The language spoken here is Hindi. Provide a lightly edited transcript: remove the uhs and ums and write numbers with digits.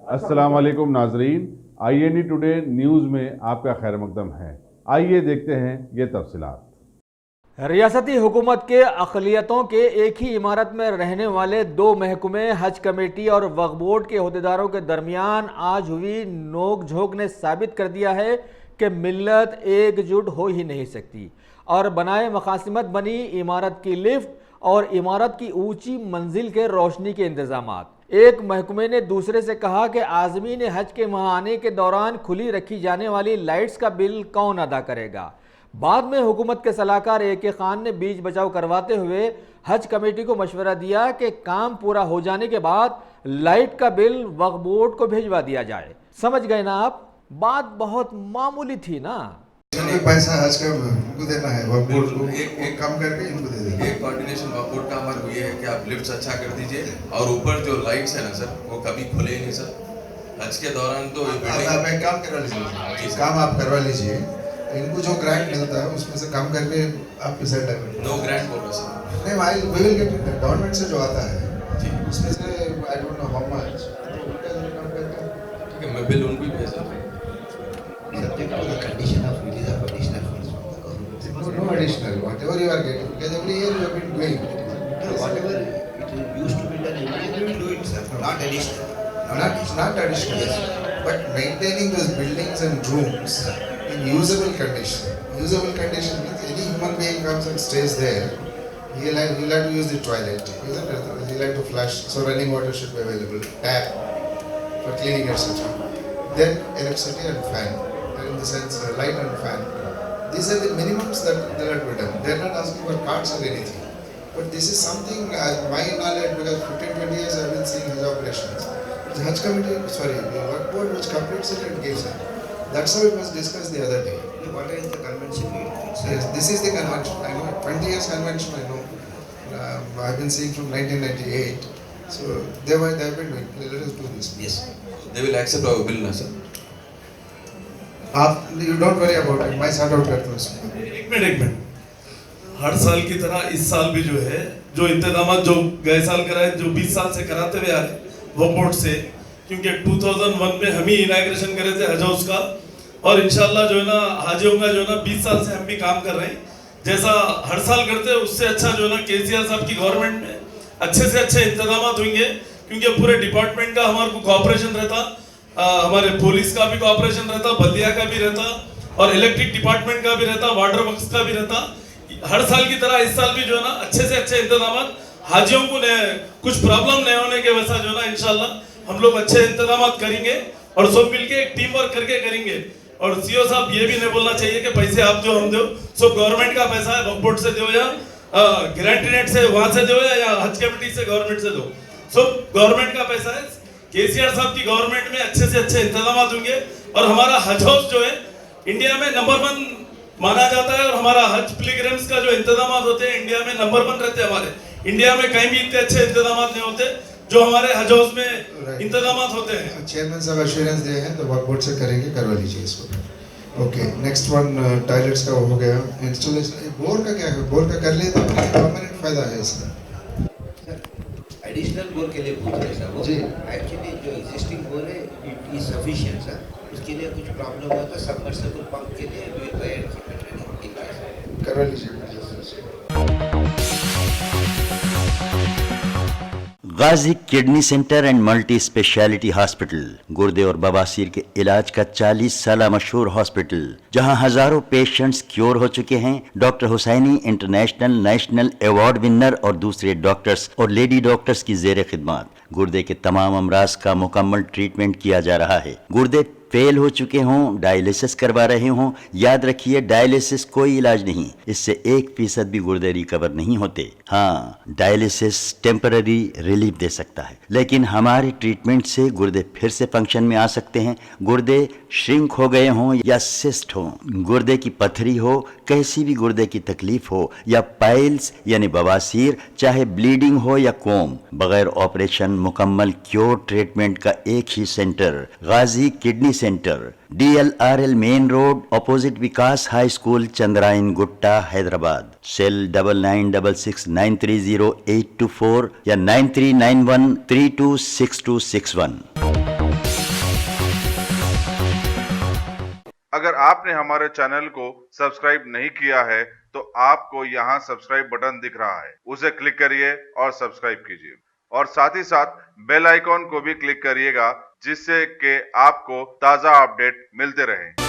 अस्सलाम वालेकुम नाजरीन, INE टुडे न्यूज़ में आपका खैर मकदम है। आइए देखते हैं ये तफसीलात। रियासती हुकूमत के अक़लियतों के एक ही इमारत में रहने वाले दो महकमे हज कमेटी और वक्फ बोर्ड के अहदेदारों के दरमियान आज हुई नोक झोंक ने साबित कर दिया है कि मिल्लत एकजुट हो ही नहीं सकती और बनाए मकासिमत बनी इमारत की लिफ्ट और इमारत की ऊंची मंजिल के रोशनी के इंतजामात। एक महकमे ने दूसरे से कहा कि आज़मीन हज के वहाँ आने के दौरान खुली रखी जाने वाली लाइट्स का बिल कौन अदा करेगा। बाद में हुकूमत के सलाहकार AK खान ने बीच बचाव करवाते हुए हज कमेटी को मशवरा दिया कि काम पूरा हो जाने के बाद लाइट का बिल वक्फ बोर्ड को भिजवा दिया जाए। समझ गए ना आप, बात बहुत मामूली थी ना। पैसा हज का इनको देना है, वक्फ बोर्ड को एक काम करके इनको दे देना। एक कोऑर्डिनेशन वक्फ बोर्ड का हमारा हुई है कि आप लिफ्ट्स अच्छा कर दीजिए और ऊपर जो लाइट्स है ना सर, वो कभी खुले ही नहीं सर। हज के दौरान तो आप एक काम करवा लीजिए, काम आप करवा लीजिए, इनको जो ग्रांट मिलता है उसमें से कम करके आप डिसाइड करें। नो ग्रांट बोल रहे सर। नहीं भाई, we will get it, government से जो आता है जी उसमें से I don't know how much, ठीक है, मैं बिल उनको ही भेज दूंगा। Subject to the condition of release of additional funds from the government. No additional, whatever you are getting, because every year you have been doing. Whatever it used to be done every year, we will do it, sir. Not additional. Not additional, but maintaining those buildings and rooms in usable condition. Usable condition means any human being comes and stays there, he'll have to use the toilet, isn't it? He'll have to flush, so running water should be available, tap for cleaning, etc. Then electricity and fan, in the sense light and fan. These are the minimums that are to be done. They are not asking for cards or anything. But this is something, my knowledge, because 15-20 years I have been seeing Hajj operations. The Hajj committee, the work board which completes it and gives it. That's how it was discussed the other day. What is the convention? Yes, this is the convention. I know 20 years convention. I know. I've been seeing from 1998. So they have been doing. Let us do this. Yes. They will accept our bill ना sir. You don't worry about it. मैं sort out करता हूँ उसको। एक मिनट हर साल की तरह इस साल भी जो है, जो इंतजाम जो गए साल कराए, जो 20 साल से कराते हुए आ रहे वक्फ बोर्ड से, क्योंकि 2001 में हम ही इनॉग्रेशन करे थे हज हाउस का, और इंशाल्लाह जो है ना हाजियों का जो है ना 20 साल से हम भी काम कर रहे हैं। जैसा हर साल करते हैं उससे अच्छा जो है ना KCR साहब की गवर्नमेंट में अच्छे से अच्छे इंतजाम होंगे, क्योंकि पूरे डिपार्टमेंट का हमारे को कोऑपरेशन रहता, हमारे पुलिस का भी कोऑपरेशन रहता, बल्दिया का भी रहता और इलेक्ट्रिक डिपार्टमेंट का भी रहता, वाटर वर्क्स का भी रहता। हर साल की तरह इस साल भी जो है ना अच्छे से अच्छे इंतजाम, हाजियों को कुछ प्रॉब्लम नहीं होने के वैसा जो है ना इंशाल्लाह हम लोग अच्छे इंतजाम करेंगे और सब मिलके एक टीम वर्क करके करेंगे। और CO साहब ये भी नहीं बोलना चाहिए कि पैसे आप दो हम दो, सब गवर्नमेंट का पैसा है, वक्फ बोर्ड से दो या गारंटी नेट से वहां से दो या हज कमेटी से गवर्नमेंट से दो, सब गवर्नमेंट का पैसा है। KCR साहब की गवर्नमेंट में अच्छे से अच्छे इंतजाम होंगे और हमारा हज हाउस जो है इंडिया में नंबर 1 माना जाता है, और हमारा हज पिलग्रिम्स का जो इंतजाम होते हैं इंडिया में नंबर 1 रहते हैं। हमारे इंडिया में कहीं भी इतने अच्छे इंतजाम नहीं होते जो हमारे हज हाउस में इंतजाम होते हैं। चेयरमैन साहब एश्योरेंस दिए हैं तो वक्फ बोर्ड से करेंगे, करवा लीजिए इसको। ओके, नेक्स्ट वन टॉयलेट्स का हो गया, इंस्टॉलेशन बोर का क्या है, बोर का कर लिए तो परमानेंट फायदा है इसका। एडिशनल बोर के लिए पूछ रहे सर वो, एक्चुअली जो एग्जिस्टिंग बोर है इट इज सफिशिएंट सर, उसके लिए कुछ प्रॉब्लम हुआ तो सबमर्सिबल पंप के लिए we try and keep it ready, करवा लीजिए। Ghazi kidney centre and multi speciality hospital, गुर्दे और बवासीर के इलाज का 40 साल मशहूर हॉस्पिटल, जहां हजारों पेशेंट्स क्योर हो चुके हैं। Doctor Husaini international national award winner और दूसरे डॉक्टर्स और लेडी डॉक्टर्स की जेर खिदमत गुर्दे के तमाम अमराज का मुकम्मल ट्रीटमेंट किया जा रहा है। गुर्दे फेल हो चुके हों, डायलिसिस करवा रहे हों, याद रखिए डायलिसिस कोई इलाज नहीं, इससे 1% भी गुर्दे रिकवर नहीं होते। हाँ, डायलिसिस टेम्पररी रिलीफ दे सकता है, लेकिन हमारे ट्रीटमेंट से गुर्दे फिर से फंक्शन में आ सकते हैं। गुर्दे श्रिंक हो गए हों या सिस्ट हो, गुर्दे की पथरी हो, कैसी भी गुर्दे की तकलीफ हो, या पाइल्स यानी बवासीर, चाहे ब्लीडिंग हो या कोम, बगैर ऑपरेशन मुकम्मल क्योर ट्रीटमेंट का एक ही centre, Ghazi kidney centre, DLRL main road, opposite Vikas high school, Chandrayan Gutta, Hyderabad. Cell 9966930824 या 9391326261। अगर आपने हमारे चैनल को सब्सक्राइब नहीं किया है तो आपको यहाँ सब्सक्राइब बटन दिख रहा है, उसे क्लिक करिए और सब्सक्राइब कीजिए और साथ ही साथ बेल आइकॉन को भी क्लिक करिएगा जिससे कि आपको ताज़ा अपडेट मिलते रहें।